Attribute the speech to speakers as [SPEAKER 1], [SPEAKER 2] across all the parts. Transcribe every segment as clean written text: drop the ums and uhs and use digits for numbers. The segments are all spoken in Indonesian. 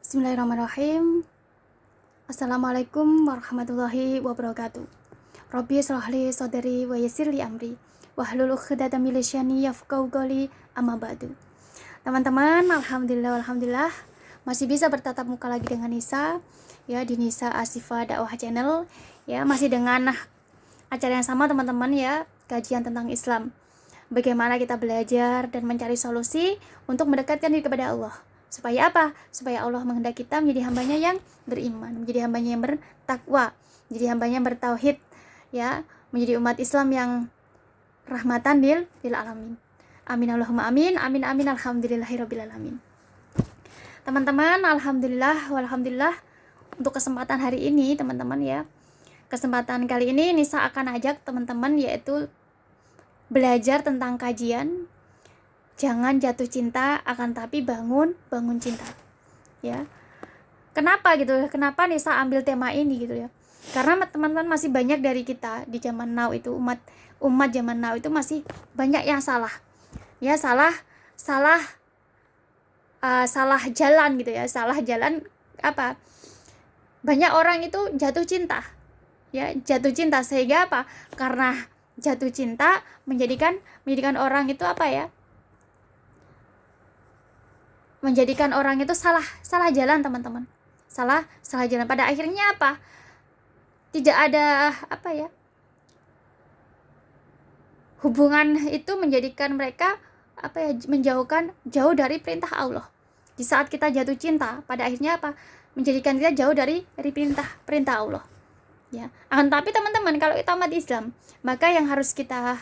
[SPEAKER 1] Bismillahirrahmanirrahim. Assalamualaikum warahmatullahi wabarakatuh. Rabbi shrah li sadri wa yassir li amri wahlul 'uqdatam min lisani yafqahu qawli, amma ba'du. Teman-teman, alhamdulillah masih bisa bertatap muka lagi dengan Nisa ya di Nisa Asifa Dakwah Channel ya, masih dengan acara yang sama teman-teman ya, kajian tentang Islam. Bagaimana kita belajar dan mencari solusi untuk mendekatkan diri kepada Allah. Supaya apa? Supaya Allah menghendaki kita menjadi hambanya yang beriman, menjadi hambanya yang bertakwa, menjadi hambanya yang bertauhid, ya, menjadi umat Islam yang rahmatan lil alamin. Amin Allahumma amin, amin amin alhamdulillahirabbil alamin. Teman-teman, alhamdulillah untuk kesempatan hari ini teman-teman ya. Kesempatan kali ini Nisa akan ajak teman-teman yaitu belajar tentang kajian jangan jatuh cinta, akan tapi bangun cinta. Ya. Kenapa gitu? Kenapa Nisa ambil tema ini gitu ya? Karena teman-teman masih banyak dari kita di zaman now itu umat zaman now itu masih banyak yang salah. Ya, salah jalan gitu ya. Salah jalan apa? Banyak orang itu jatuh cinta. Ya, jatuh cinta sehingga apa? Karena jatuh cinta menjadikan orang itu apa ya? Menjadikan orang itu salah jalan teman-teman, salah jalan. Pada akhirnya apa, tidak ada apa ya, hubungan itu menjadikan mereka apa ya, jauh dari perintah Allah. Di saat kita jatuh cinta, pada akhirnya apa, menjadikan kita jauh dari perintah Allah ya. Akan tapi teman-teman, kalau kita umat Islam, maka yang harus kita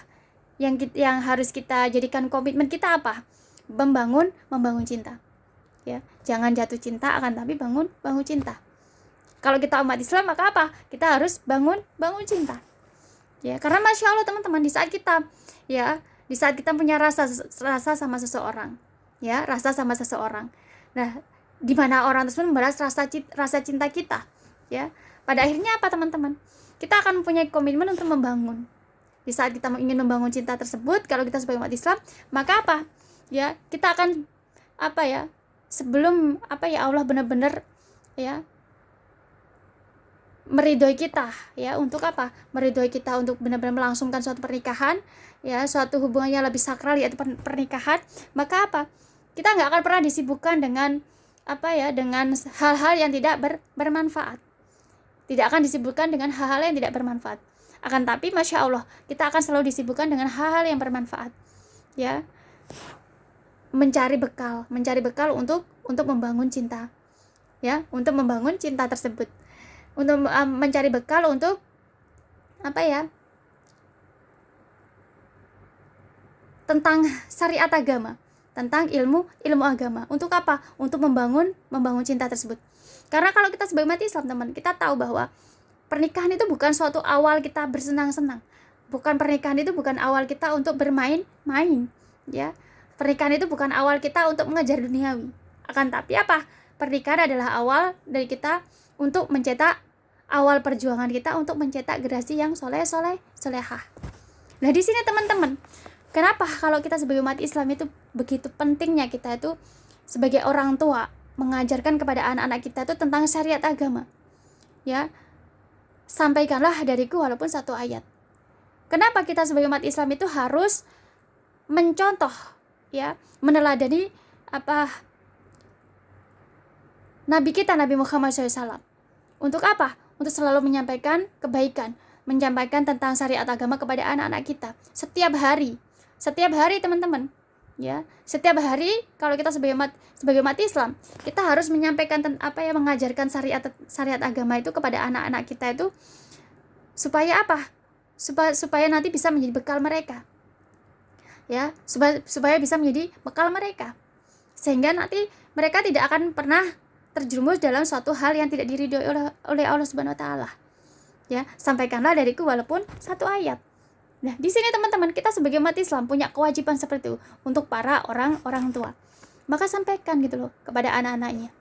[SPEAKER 1] jadikan komitmen kita apa, membangun cinta ya. Jangan jatuh cinta, akan tapi bangun cinta. Kalau kita umat Islam, maka apa, kita harus bangun cinta ya. Karena masya Allah teman-teman, di saat kita punya rasa sama seseorang ya, nah di mana orang tersebut membalas rasa cinta kita ya, pada akhirnya apa teman-teman, kita akan mempunyai komitmen untuk membangun. Di saat kita ingin membangun cinta tersebut, kalau kita sebagai umat Islam, maka apa ya, kita akan apa ya, sebelum apa ya, Allah benar-benar ya meridhoi kita ya, untuk apa, meridhoi kita untuk benar-benar melangsungkan suatu pernikahan ya, suatu hubungan yang lebih sakral yaitu pernikahan. Maka apa, kita nggak akan pernah disibukkan dengan apa ya, dengan hal-hal yang tidak bermanfaat. Tidak akan disibukkan dengan hal-hal yang tidak bermanfaat. Akan tapi masya Allah, kita akan selalu disibukkan dengan hal-hal yang bermanfaat ya. Mencari bekal untuk membangun cinta ya, untuk membangun cinta tersebut, untuk mencari bekal untuk apa ya, tentang syariat agama, tentang ilmu agama. Untuk apa? Untuk membangun cinta tersebut. Karena kalau kita sebagai umat Islam teman, kita tahu bahwa pernikahan itu bukan suatu awal kita bersenang-senang. Pernikahan itu bukan awal kita untuk bermain-main ya. Pernikahan itu bukan awal kita untuk mengejar duniawi. Akan tapi apa? Pernikahan adalah awal dari kita untuk mencetak, awal perjuangan kita untuk mencetak generasi yang solehah. Nah, di sini teman-teman, kenapa kalau kita sebagai umat Islam itu begitu pentingnya kita itu sebagai orang tua mengajarkan kepada anak-anak kita itu tentang syariat agama. Ya. Sampaikanlah dariku walaupun satu ayat. Kenapa kita sebagai umat Islam itu harus mencontoh ya, meneladani apa Nabi kita, Nabi Muhammad SAW. Untuk apa? Untuk selalu menyampaikan kebaikan, menyampaikan tentang syariat agama kepada anak-anak kita setiap hari teman-teman ya. Setiap hari kalau kita sebagai umat Islam, kita harus menyampaikan mengajarkan syariat agama itu kepada anak-anak kita itu supaya apa? Supaya nanti bisa menjadi bekal mereka. Ya, supaya bisa menjadi bekal mereka, sehingga nanti mereka tidak akan pernah terjerumus dalam suatu hal yang tidak diridhoi oleh Allah Subhanahu wa taala. Ya, sampaikanlah dariku walaupun satu ayat. Nah, di sini teman-teman, kita sebagai umat Islam punya kewajiban seperti itu untuk para orang tua. Maka sampaikan gitu loh kepada anak-anaknya.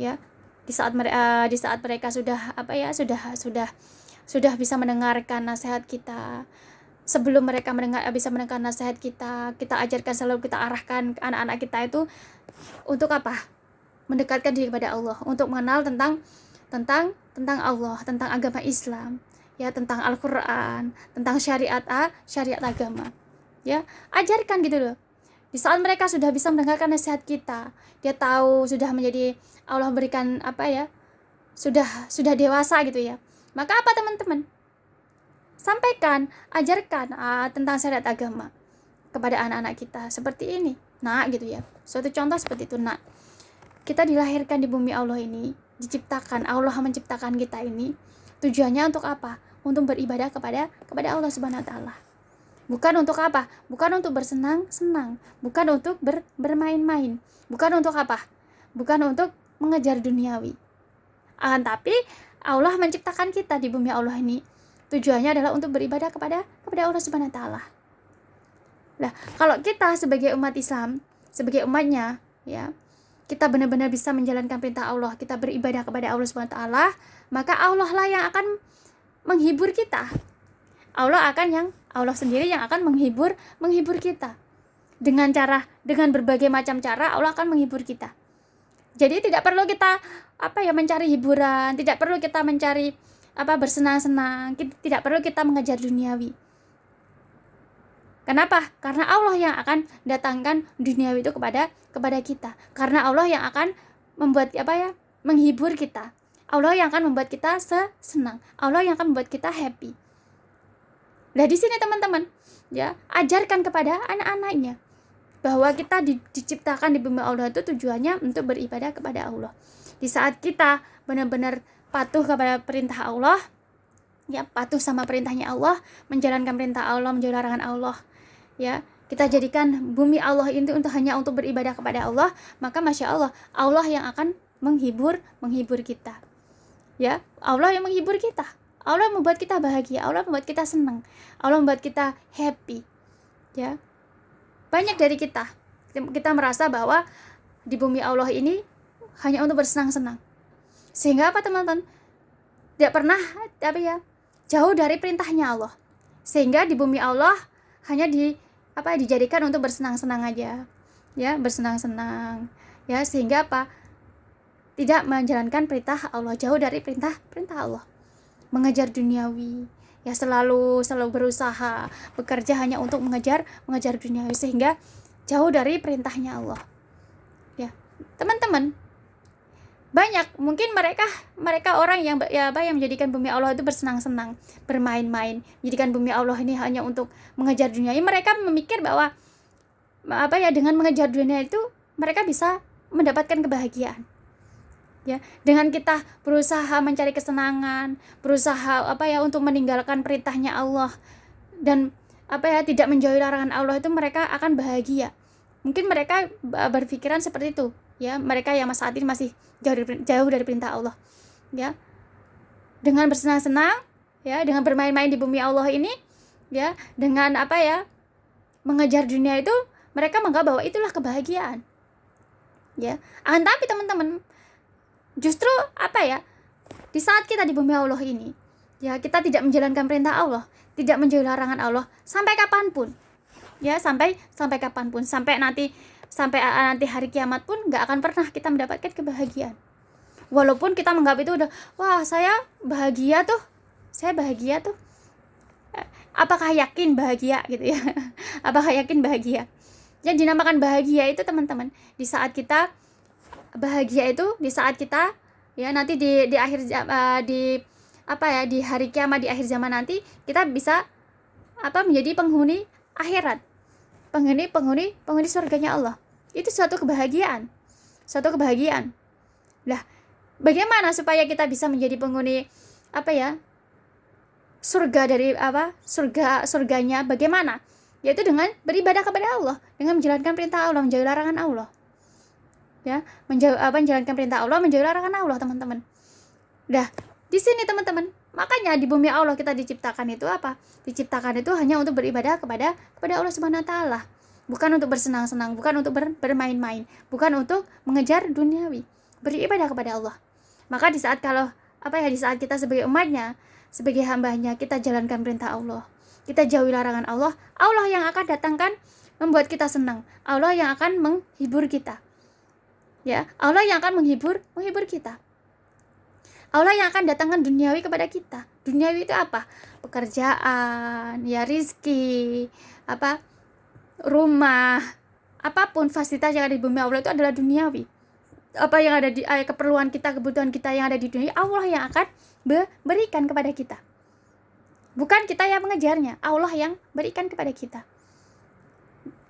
[SPEAKER 1] Ya, di saat mereka sudah sudah bisa mendengarkan nasihat kita. Sebelum mereka bisa mendengar nasihat kita ajarkan, selalu kita arahkan ke anak-anak kita itu untuk apa? mendekatkan diri kepada Allah, untuk mengenal tentang Allah, tentang agama Islam, ya, tentang Al-Qur'an, tentang syariat agama. Ya, ajarkan gitu loh. Di saat mereka sudah bisa mendengarkan nasihat kita, dia tahu sudah menjadi, Allah berikan sudah dewasa gitu ya. Maka apa teman-teman? Sampaikan, ajarkan tentang syariat agama kepada anak-anak kita seperti ini. Nah, gitu ya. Suatu contoh seperti itu, nak. Kita dilahirkan di bumi Allah ini, diciptakan, Allah menciptakan kita ini. Tujuannya untuk apa? Untuk beribadah kepada Allah Subhanahu wa taala. Bukan untuk apa? Bukan untuk bersenang-senang, bukan untuk bermain-main, bukan untuk apa? Bukan untuk mengejar duniawi. Tapi Allah menciptakan kita di bumi Allah ini, tujuannya adalah untuk beribadah kepada Allah Subhanahu wa taala. Nah, kalau kita sebagai umat Islam, sebagai umatnya, ya, kita benar-benar bisa menjalankan perintah Allah, kita beribadah kepada Allah Subhanahu wa taala, maka Allah lah yang akan menghibur kita. Allah sendiri yang akan menghibur kita. Dengan berbagai macam cara Allah akan menghibur kita. Jadi tidak perlu kita mencari hiburan, tidak perlu kita mencari bersenang-senang, tidak perlu kita mengejar duniawi. Kenapa? Karena Allah yang akan datangkan duniawi itu kepada kita. Karena Allah yang akan membuat menghibur kita. Allah yang akan membuat kita senang. Allah yang akan membuat kita happy. Nah, di sini teman-teman, ya, ajarkan kepada anak-anaknya bahwa kita diciptakan di bumi Allah itu tujuannya untuk beribadah kepada Allah. Di saat kita benar-benar patuh kepada perintah Allah, ya, patuh sama perintahnya Allah, menjalankan perintah Allah, menjauhi larangan Allah, ya, kita jadikan bumi Allah itu hanya untuk beribadah kepada Allah, maka Masya Allah, Allah yang akan menghibur kita. Ya, Allah yang menghibur kita. Allah membuat kita bahagia, Allah membuat kita senang, Allah membuat kita happy. Ya. Banyak dari kita merasa bahwa di bumi Allah ini hanya untuk bersenang-senang. Sehingga apa teman-teman? Tidak pernah jauh dari perintahnya Allah. Sehingga di bumi Allah hanya dijadikan untuk bersenang-senang aja. Ya, bersenang-senang. Ya, sehingga tidak menjalankan perintah Allah, jauh dari perintah Allah. Mengejar duniawi, ya, selalu berusaha bekerja hanya untuk mengejar duniawi, sehingga jauh dari perintahnya Allah. Ya, teman-teman, banyak mungkin mereka orang yang menjadikan bumi Allah itu bersenang-senang, bermain-main, menjadikan bumi Allah ini hanya untuk mengejar duniawi. Mereka memikir bahwa dengan mengejar dunia itu mereka bisa mendapatkan kebahagiaan. Ya, dengan kita berusaha mencari kesenangan, berusaha untuk meninggalkan perintahnya Allah dan tidak menjauhi larangan Allah, itu mereka akan bahagia. Mungkin mereka berpikiran seperti itu, ya, mereka yang saat ini masih jauh dari perintah Allah, ya. Dengan bersenang-senang, ya, dengan bermain-main di bumi Allah ini, ya, dengan mengejar dunia itu, mereka menganggap bahwa itulah kebahagiaan. Ya, tapi teman-teman, justru di saat kita di bumi Allah ini, ya, kita tidak menjalankan perintah Allah, tidak menjauhi larangan Allah sampai kapanpun, ya, sampai kapanpun, sampai nanti hari kiamat pun nggak akan pernah kita mendapatkan kebahagiaan. Walaupun kita menganggap itu udah, wah, saya bahagia tuh. Apakah yakin bahagia gitu ya? Apakah yakin bahagia? Yang dinamakan bahagia itu teman-teman, di saat kita bahagia itu di saat kita, ya, nanti di akhir di hari kiamat, di akhir zaman nanti kita bisa menjadi penghuni akhirat, penghuni surganya Allah. Itu suatu kebahagiaan. Lah, bagaimana supaya kita bisa menjadi penghuni surga dari surganya? Bagaimana? Yaitu dengan beribadah kepada Allah, dengan menjalankan perintah Allah, menjauhi larangan Allah. Ya, menjalankan perintah Allah, menjauhi larangan Allah, teman-teman. Dah, di sini teman-teman, makanya di bumi Allah kita diciptakan itu Diciptakan itu hanya untuk beribadah kepada Allah Subhanahu wa taala. Bukan untuk bersenang-senang, bukan untuk bermain-main, bukan untuk mengejar duniawi. Beribadah kepada Allah. Maka di saat di saat kita sebagai umatnya, sebagai hambanya, kita jalankan perintah Allah, kita jauhi larangan Allah, Allah yang akan datangkan membuat kita senang, Allah yang akan menghibur kita. Ya, Allah yang akan menghibur kita. Allah yang akan datangkan duniawi kepada kita. Duniawi itu apa? Pekerjaan, ya rizki, apa rumah, apapun fasilitas yang ada di bumi Allah itu adalah duniawi. Apa yang ada di keperluan kita, kebutuhan kita yang ada di dunia, Allah yang akan berikan kepada kita. Bukan kita yang mengejarnya, Allah yang berikan kepada kita.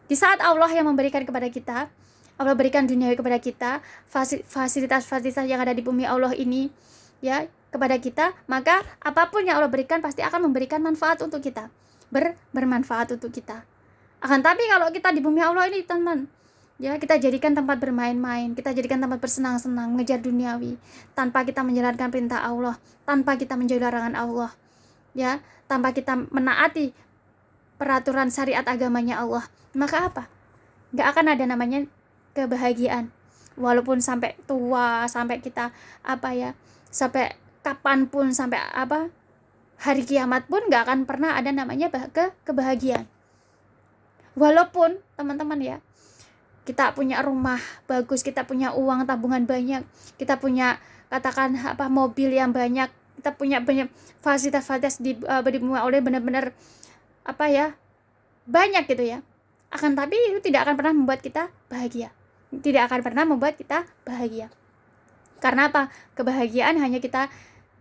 [SPEAKER 1] Di saat Allah yang memberikan kepada kita, Allah berikan duniawi kepada kita, fasilitas-fasilitas yang ada di bumi Allah ini ya kepada kita, maka apapun yang Allah berikan pasti akan memberikan manfaat untuk kita, bermanfaat untuk kita. Akan tapi kalau kita di bumi Allah ini teman, ya kita jadikan tempat bermain-main, kita jadikan tempat bersenang-senang, mengejar duniawi, tanpa kita menjalankan perintah Allah, tanpa kita menjauhi larangan Allah, ya tanpa kita menaati peraturan syariat agamanya Allah, maka apa? Gak akan ada namanya kebahagiaan. Walaupun sampai tua, sampai kita sampai kapanpun, sampai hari kiamat pun gak akan pernah ada namanya kebahagiaan. Walaupun teman-teman ya, kita punya rumah bagus, kita punya uang tabungan banyak, kita punya katakan mobil yang banyak, kita punya banyak fasilitas di bumi Allah benar-benar banyak gitu ya. Akan tapi itu tidak akan pernah membuat kita bahagia. Tidak akan pernah membuat kita bahagia. Karena apa? Kebahagiaan hanya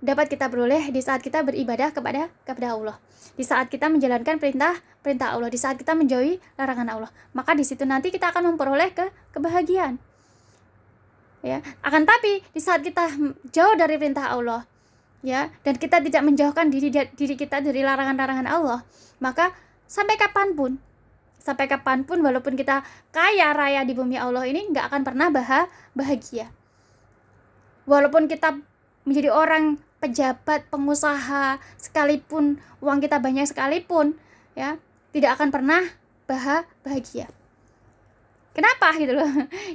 [SPEAKER 1] dapat kita peroleh di saat kita beribadah kepada Allah. Di saat kita menjalankan perintah Allah, di saat kita menjauhi larangan Allah. Maka di situ nanti kita akan memperoleh kebahagiaan. Ya, akan tapi di saat kita jauh dari perintah Allah, ya, dan kita tidak menjauhkan diri kita dari larangan-larangan Allah, maka sampai kapanpun walaupun kita kaya raya di bumi Allah ini nggak akan pernah bahagia. Walaupun kita menjadi orang pejabat, pengusaha, sekalipun uang kita banyak sekalipun, ya tidak akan pernah bahagia. Kenapa gitu loh?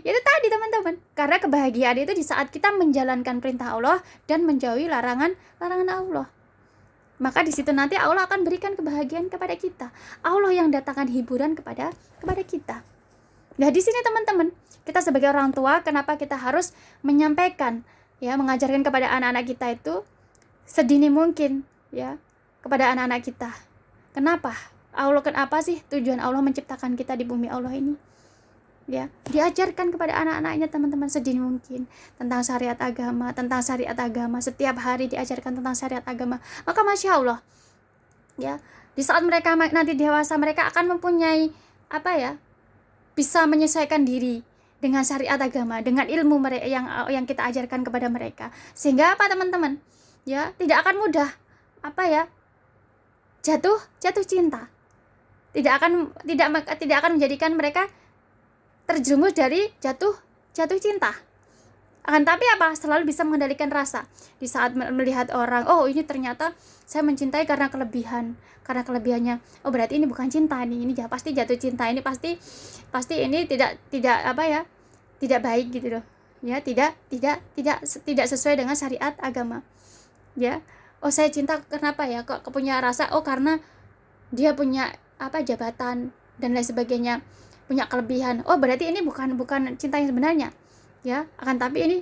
[SPEAKER 1] Itu tadi teman-teman, karena kebahagiaan itu di saat kita menjalankan perintah Allah dan menjauhi larangan Allah. Maka di situ nanti Allah akan berikan kebahagiaan kepada kita. Allah yang datangkan hiburan kepada kita. Nah, di sini teman-teman, kita sebagai orang tua, kenapa kita harus menyampaikan, ya, mengajarkan kepada anak-anak kita itu sedini mungkin, ya, kepada anak-anak kita. Kenapa sih tujuan Allah menciptakan kita di bumi Allah ini? Ya, diajarkan kepada anak-anaknya teman-teman sedini mungkin tentang syariat agama, setiap hari diajarkan tentang syariat agama. Maka Masya Allah, ya, di saat mereka nanti dewasa, mereka akan mempunyai bisa menyesuaikan diri dengan syariat agama, dengan ilmu mereka yang kita ajarkan kepada mereka, sehingga teman-teman, ya, tidak akan mudah jatuh cinta, tidak akan menjadikan mereka terjerumus dari jatuh cinta. Akan tapi selalu bisa mengendalikan rasa. Di saat melihat orang, oh ini ternyata saya mencintai karena kelebihannya. Oh berarti ini bukan cinta nih, ini pasti jatuh cinta. Ini pasti ini tidak baik gitu loh. Ya, tidak sesuai dengan syariat agama. Ya. Oh saya cinta kenapa ya? Kok punya rasa? Oh karena dia punya jabatan dan lain sebagainya, punya kelebihan. Oh berarti ini bukan cinta yang sebenarnya, ya. Akan tapi ini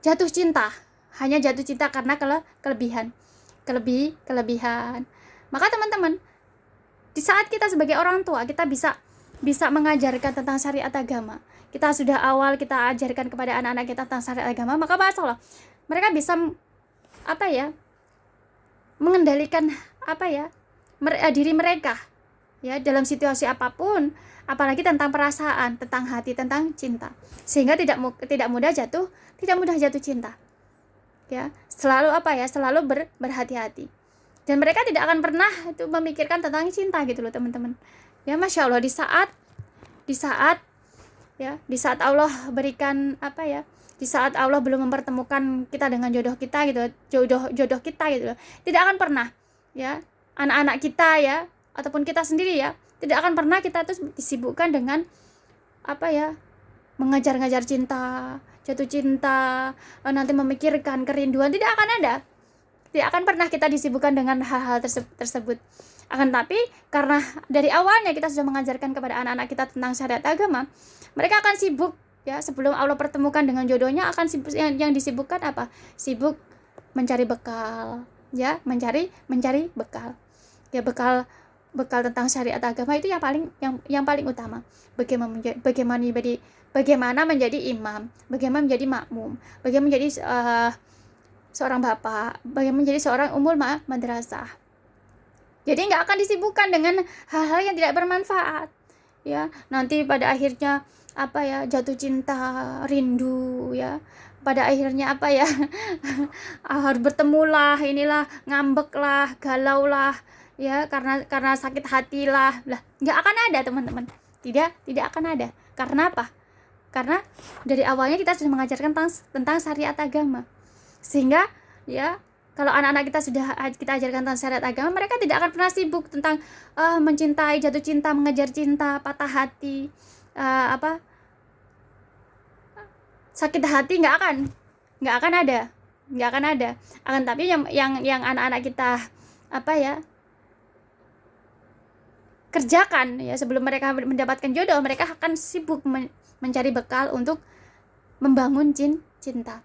[SPEAKER 1] jatuh cinta, hanya jatuh cinta karena kelebihan. Maka teman-teman, di saat kita sebagai orang tua, kita bisa mengajarkan tentang syariat agama. Kita sudah awal kita ajarkan kepada anak-anak kita tentang syariat agama, maka masalah mereka bisa mengendalikan diri mereka, ya, dalam situasi apapun, apalagi tentang perasaan, tentang hati, tentang cinta, sehingga tidak mudah jatuh cinta, ya. Selalu berhati-hati, dan mereka tidak akan pernah itu memikirkan tentang cinta gitu loh teman-teman, ya. Masya Allah, di saat Allah berikan di saat Allah belum mempertemukan kita dengan jodoh kita gitu, jodoh kita gitu loh, tidak akan pernah, ya, anak-anak kita, ya, ataupun kita sendiri, ya, tidak akan pernah kita tuh disibukkan dengan mengajar-ngajar cinta, jatuh cinta, nanti memikirkan kerinduan. Tidak akan pernah kita disibukkan dengan hal-hal tersebut. Akan tapi karena dari awalnya kita sudah mengajarkan kepada anak-anak kita tentang syariat agama, mereka akan sibuk ya, sebelum Allah pertemukan dengan jodohnya akan sibuk, yang disibukkan apa? Sibuk mencari bekal, ya, mencari bekal. Ya, bekal tentang syariat agama itu yang paling utama. Bagaimana menjadi imam, bagaimana menjadi makmum, bagaimana menjadi seorang bapak, bagaimana menjadi seorang umul madrasah. Jadi nggak akan disibukkan dengan hal-hal yang tidak bermanfaat. Ya, nanti pada akhirnya apa ya, jatuh cinta, rindu ya. Pada akhirnya apa ya, harus bertemulah, inilah, ngambek lah, galau lah, ya, karena sakit hati lah. Nggak akan ada, teman-teman. Tidak akan ada. Karena apa? Karena dari awalnya kita sudah mengajarkan tentang syariat agama. Sehingga ya, kalau anak-anak kita ajarkan tentang syariat agama, mereka tidak akan pernah sibuk tentang mencintai, jatuh cinta, mengejar cinta, patah hati, sakit hati, nggak akan ada. Akan tapi yang anak-anak kita apa ya, kerjakan ya, sebelum mereka mendapatkan jodoh, mereka akan sibuk mencari bekal untuk membangun cinta.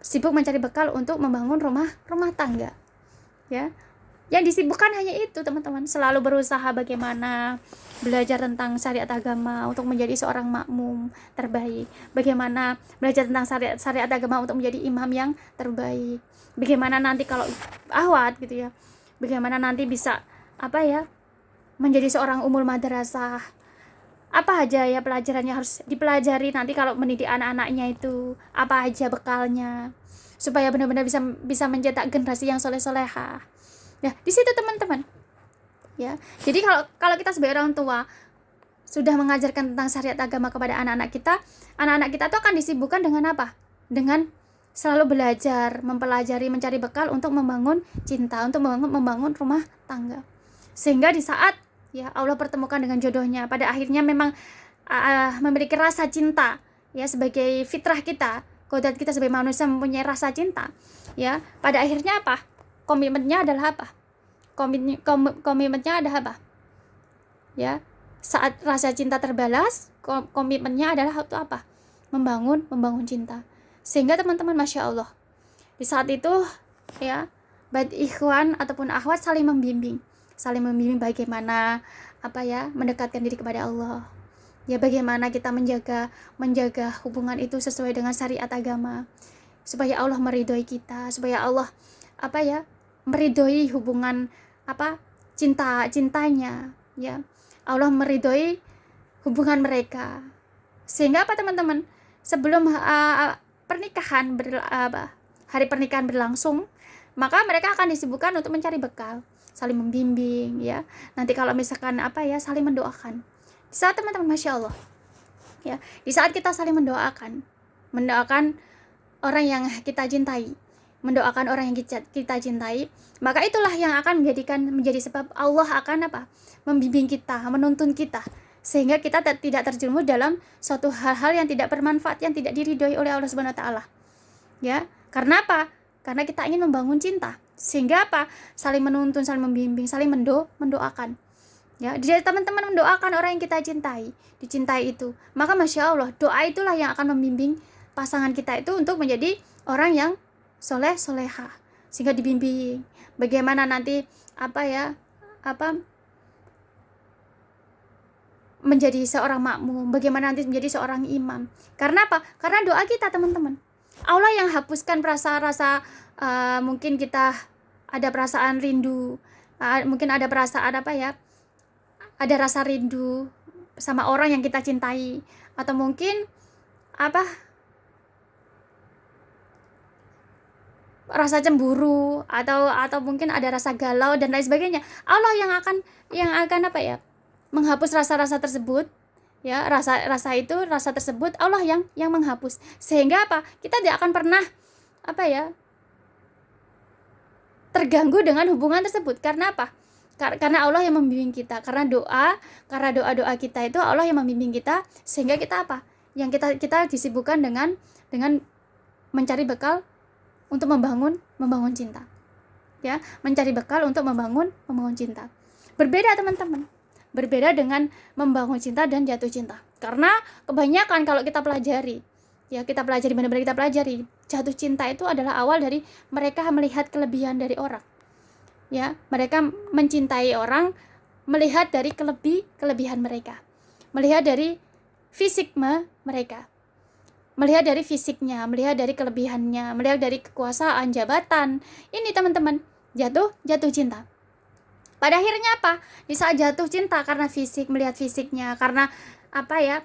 [SPEAKER 1] Sibuk mencari bekal untuk membangun rumah tangga. Ya. Yang disibukkan hanya itu, teman-teman. Selalu berusaha bagaimana belajar tentang syariat agama untuk menjadi seorang makmum terbaik. Bagaimana belajar tentang syariat agama untuk menjadi imam yang terbaik. Bagaimana nanti kalau ahwat gitu ya. Bagaimana nanti bisa apa ya? Menjadi seorang umul madrasah. Apa aja ya pelajarannya harus dipelajari nanti kalau mendidik anak-anaknya itu, apa aja bekalnya, supaya benar-benar bisa mencetak generasi yang soleh-solehah. Ya, di situ teman-teman. Ya. Jadi kalau kita sebagai orang tua sudah mengajarkan tentang syariat agama kepada anak-anak kita tuh akan disibukkan dengan apa? Dengan selalu belajar, mempelajari, mencari bekal untuk membangun cinta, untuk membangun rumah tangga. Sehingga di saat ya Allah pertemukan dengan jodohnya, pada akhirnya memang memiliki rasa cinta ya, sebagai fitrah kita, kodrat kita sebagai manusia mempunyai rasa cinta ya. Pada akhirnya apa? Komitmennya adalah apa? Komitmennya adalah apa? Ya, saat rasa cinta terbalas, komitmennya adalah itu apa? Membangun cinta. Sehingga teman-teman, masya Allah, di saat itu ya, baik ikhwan ataupun akhwat saling membimbing bagaimana apa ya, mendekatkan diri kepada Allah. Ya, bagaimana kita menjaga hubungan itu sesuai dengan syariat agama, supaya Allah meridhoi kita, supaya Allah apa ya, meridhoi hubungan apa, cintanya ya. Allah meridhoi hubungan mereka. Sehingga apa teman-teman? Sebelum hari pernikahan berlangsung, maka mereka akan disibukkan untuk mencari bekal, saling membimbing ya. Nanti kalau misalkan apa ya, saling mendoakan. Di saat teman-teman, masya Allah ya, di saat kita saling mendoakan orang yang kita cintai, mendoakan orang yang kita cintai, maka itulah yang akan menjadi sebab Allah akan apa? Membimbing kita, menuntun kita, sehingga kita tidak terjerumus dalam suatu hal-hal yang tidak bermanfaat, yang tidak diridhoi oleh Allah Subhanahu wa taala. Ya, karena apa? Karena kita ingin membangun cinta. Sehingga apa? Saling menuntun, saling membimbing, saling mendoakan. Ya, jadi teman-teman mendoakan orang yang kita dicintai itu. Maka masya Allah, doa itulah yang akan membimbing pasangan kita itu untuk menjadi orang yang soleh-solehah. Sehingga dibimbing bagaimana nanti menjadi seorang makmum, bagaimana nanti menjadi seorang imam. Karena apa? Karena doa kita, teman-teman. Allah yang hapuskan rasa mungkin kita ada perasaan rindu, mungkin ada perasaan ada rasa rindu sama orang yang kita cintai, atau mungkin rasa cemburu, atau mungkin ada rasa galau dan lain sebagainya. Allah yang akan menghapus rasa-rasa tersebut ya. Rasa tersebut Allah yang menghapus, sehingga apa? Kita tidak akan pernah terganggu dengan hubungan tersebut. Karena apa? Karena Allah yang membimbing kita, karena doa kita itu Allah yang membimbing kita, sehingga kita yang kita disibukkan dengan mencari bekal untuk membangun cinta ya, mencari bekal untuk membangun cinta. Berbeda teman-teman, berbeda dengan membangun cinta dan jatuh cinta. Karena kebanyakan kalau kita pelajari, ya kita pelajari, benar-benar kita pelajari, jatuh cinta itu adalah awal dari mereka melihat kelebihan dari orang. Ya, mereka mencintai orang melihat dari kelebihan mereka, melihat dari fisik mereka, melihat dari fisiknya, melihat dari kelebihannya, melihat dari kekuasaan, jabatan. Ini teman-teman, jatuh cinta. Pada akhirnya apa? Di saat jatuh cinta karena fisik, melihat fisiknya, karena apa ya?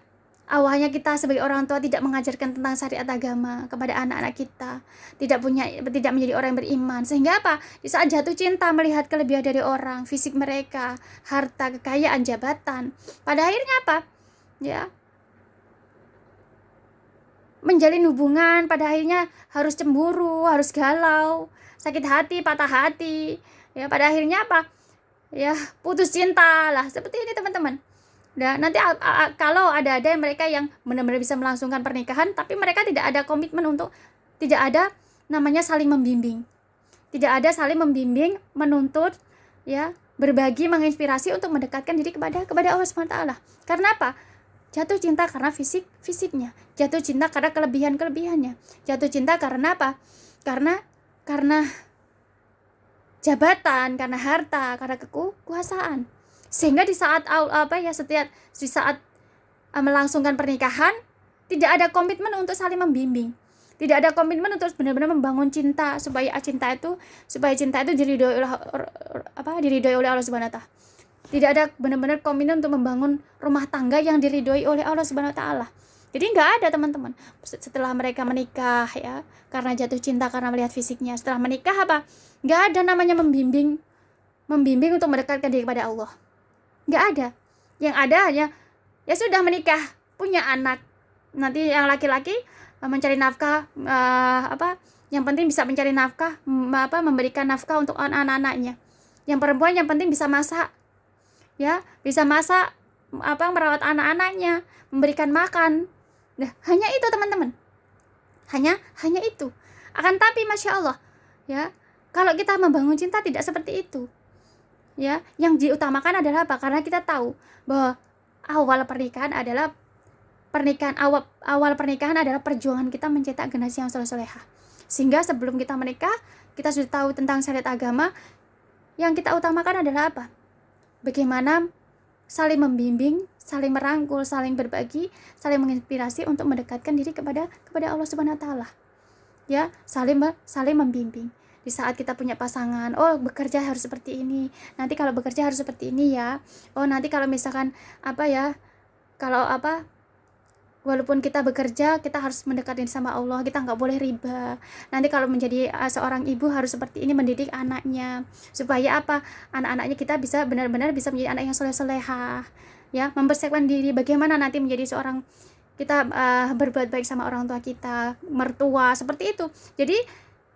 [SPEAKER 1] Awalnya kita sebagai orang tua tidak mengajarkan tentang syariat agama kepada anak-anak kita, tidak menjadi orang yang beriman, sehingga apa? Di saat jatuh cinta melihat kelebihan dari orang, fisik mereka, harta, kekayaan, jabatan. Pada akhirnya apa? Ya, menjalin hubungan, pada akhirnya harus cemburu, harus galau, sakit hati, patah hati. Ya, pada akhirnya apa? Ya, putus cinta lah, seperti ini teman-teman. Nah, nanti kalau ada mereka yang benar-benar bisa melangsungkan pernikahan, tapi mereka tidak ada komitmen untuk, tidak ada namanya saling membimbing, tidak ada saling membimbing, menuntut, ya, berbagi, menginspirasi untuk mendekatkan diri kepada Allah SWT. Karena apa? Jatuh cinta karena fisiknya, jatuh cinta karena kelebihannya, jatuh cinta karena apa? Karena jabatan, karena harta, karena kekuasaan. Sehingga di saat melangsungkan pernikahan tidak ada komitmen untuk saling membimbing, tidak ada komitmen untuk benar-benar membangun cinta, supaya cinta itu diridhoi oleh Allah Subhanahu wa taala. Tidak ada benar-benar komitmen untuk membangun rumah tangga yang diridhoi oleh Allah Subhanahu wa taala. Jadi nggak ada teman-teman. Setelah mereka menikah, ya, karena jatuh cinta karena melihat fisiknya. Setelah menikah apa? Nggak ada namanya membimbing untuk mendekatkan diri kepada Allah. Nggak ada. Yang ada hanya, ya sudah menikah, punya anak. Nanti yang laki-laki mencari nafkah, yang penting bisa mencari nafkah, memberikan nafkah untuk anak-anaknya. Yang perempuan yang penting bisa masak, ya, bisa masak, merawat anak-anaknya, memberikan makan. Nah, hanya itu teman-teman, hanya itu. Akan tapi masya Allah, ya, kalau kita membangun cinta tidak seperti itu, ya. Yang diutamakan adalah apa? Karena kita tahu bahwa awal pernikahan adalah perjuangan kita mencetak generasi yang soleh-solehah. Sehingga sebelum kita menikah, kita sudah tahu tentang syariat agama. Yang kita utamakan adalah apa? Bagaimana saling membimbing, saling merangkul, saling berbagi, saling menginspirasi untuk mendekatkan diri kepada Allah Subhanahu wa taala. Ya, saling membimbing. Di saat kita punya pasangan, oh bekerja harus seperti ini. Nanti kalau bekerja harus seperti ini ya. Oh, nanti kalau misalkan walaupun kita bekerja, kita harus mendekatkan sama Allah, kita nggak boleh riba. Nanti kalau menjadi seorang ibu harus seperti ini, mendidik anaknya, supaya apa? Anak-anaknya kita bisa benar-benar bisa menjadi anak yang soleh-solehah, ya, mempersiapkan diri bagaimana nanti menjadi seorang, kita berbuat baik sama orang tua kita, mertua, seperti itu. Jadi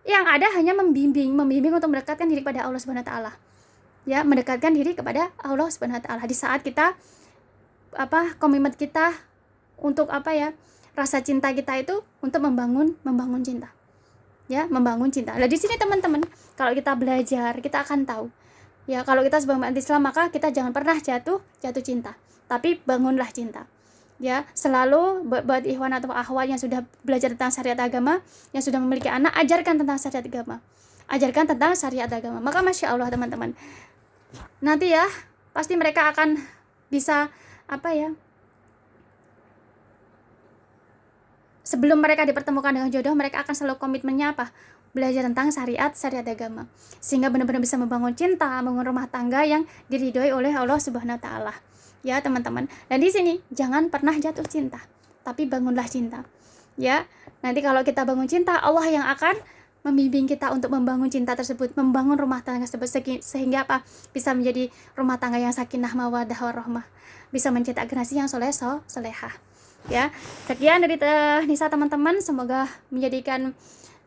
[SPEAKER 1] yang ada hanya membimbing untuk mendekatkan diri kepada Allah Subhanahu wa taala. Ya, mendekatkan diri kepada Allah Subhanahu wa taala di saat kita komitmen kita untuk rasa cinta kita itu untuk membangun cinta, ya, membangun cinta. Nah, di sini teman-teman, kalau kita belajar, kita akan tahu, ya, kalau kita sebagai umat Islam, maka kita jangan pernah jatuh cinta, tapi bangunlah cinta, ya. Selalu buat ikhwan atau akhwat yang sudah belajar tentang syariat agama, yang sudah memiliki anak, ajarkan tentang syariat agama, maka masya Allah teman-teman, nanti ya pasti mereka akan bisa sebelum mereka dipertemukan dengan jodoh, mereka akan selalu komitmennya belajar tentang syariat agama, sehingga benar-benar bisa membangun cinta, membangun rumah tangga yang diridhoi oleh Allah Subhanahu wa taala, ya teman-teman. Dan di sini jangan pernah jatuh cinta, tapi bangunlah cinta, ya. Nanti kalau kita bangun cinta, Allah yang akan membimbing kita untuk membangun cinta tersebut, membangun rumah tangga tersebut, sehingga bisa menjadi rumah tangga yang sakinah, mawaddah, warahmah, bisa mencetak generasi yang solehah. Ya, sekian dari Nisa teman-teman, semoga menjadikan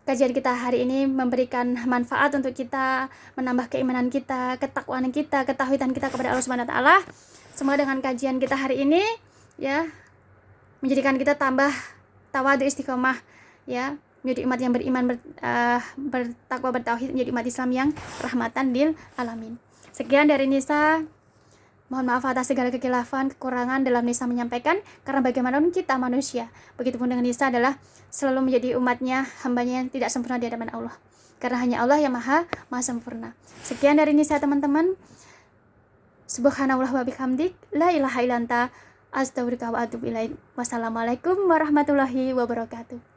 [SPEAKER 1] kajian kita hari ini memberikan manfaat untuk kita, menambah keimanan kita, ketakwaan kita, ketauhidan kita kepada Allah Subhanahu wa taala. Semoga dengan kajian kita hari ini, ya, menjadikan kita tambah tawadu, istiqomah, ya, menjadi umat yang beriman, bertakwa, bertauhid, menjadi umat Islam yang rahmatan lil alamin. Sekian dari Nisa. Mohon maaf atas segala kekhilafan, kekurangan dalam Nisa menyampaikan, karena bagaimanapun kita manusia. Begitupun dengan Nisa adalah selalu menjadi umatnya, hambanya yang tidak sempurna di hadapan Allah. Karena hanya Allah yang maha sempurna. Sekian dari Nisa teman-teman. Subhanallah wa bihamdik, la ilaha illa anta, astaghfiruka wa atubu ilaik. Wassalamualaikum warahmatullahi wabarakatuh.